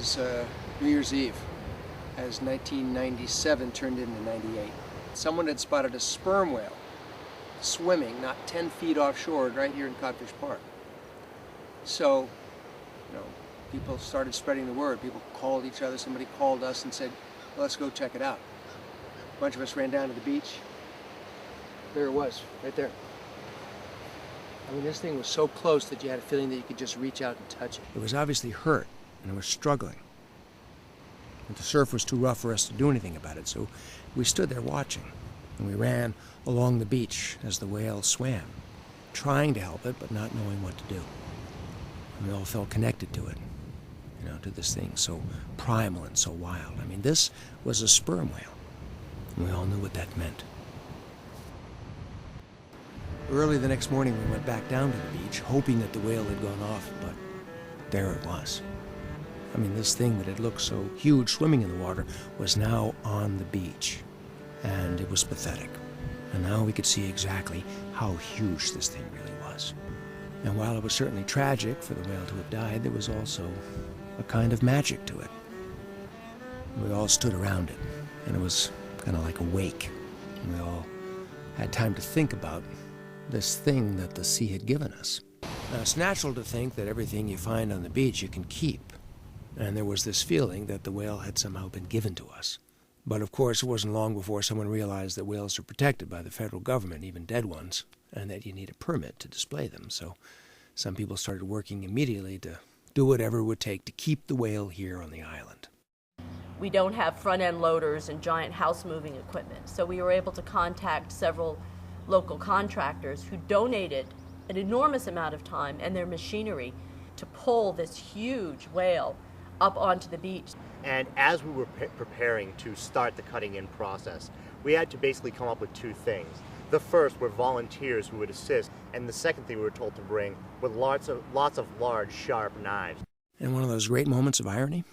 was New Year's Eve, as 1997 turned into 98. Someone had spotted a sperm whale swimming not 10 feet offshore right here in Codfish Park. So, people started spreading the word. People called each other. Somebody called us and said, well, let's go check it out. A bunch of us ran down to the beach. There it was, right there. I mean, this thing was so close that you had a feeling that you could just reach out and touch it. It was obviously hurt, and it was struggling. But the surf was too rough for us to do anything about it, so we stood there watching, and we ran along the beach as the whale swam, trying to help it, but not knowing what to do. And we all felt connected to it, to this thing so primal and so wild. I mean, this was a sperm whale, and we all knew what that meant. Early the next morning, we went back down to the beach, hoping that the whale had gone off, but there it was. I mean, this thing that had looked so huge swimming in the water was now on the beach, and it was pathetic. And now we could see exactly how huge this thing really was. And while it was certainly tragic for the whale to have died, there was also a kind of magic to it. We all stood around it, and it was kind of like a wake. And we all had time to think about this thing that the sea had given us. Now, it's natural to think that everything you find on the beach you can keep. And there was this feeling that the whale had somehow been given to us. But of course, it wasn't long before someone realized that whales are protected by the federal government, even dead ones, and that you need a permit to display them. So some people started working immediately to do whatever it would take to keep the whale here on the island. We don't have front-end loaders and giant house-moving equipment, so we were able to contact several local contractors who donated an enormous amount of time and their machinery to pull this huge whale up onto the beach. And as we were preparing to start the cutting-in process, we had to basically come up with two things. The first were volunteers who would assist, and the second thing we were told to bring were lots of large, sharp knives. And one of those great moments of irony?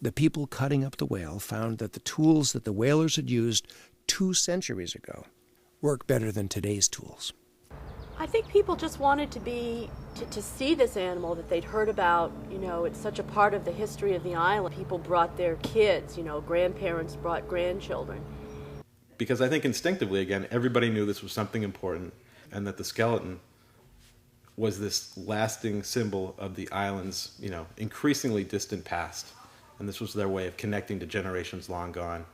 The people cutting up the whale found that the tools that the whalers had used 2 centuries ago work better than today's tools. I think people just wanted to see this animal that they'd heard about. It's such a part of the history of the island. People brought their kids, grandparents brought grandchildren. Because I think instinctively, again, everybody knew this was something important, and that the skeleton was this lasting symbol of the island's, increasingly distant past. And this was their way of connecting to generations long gone.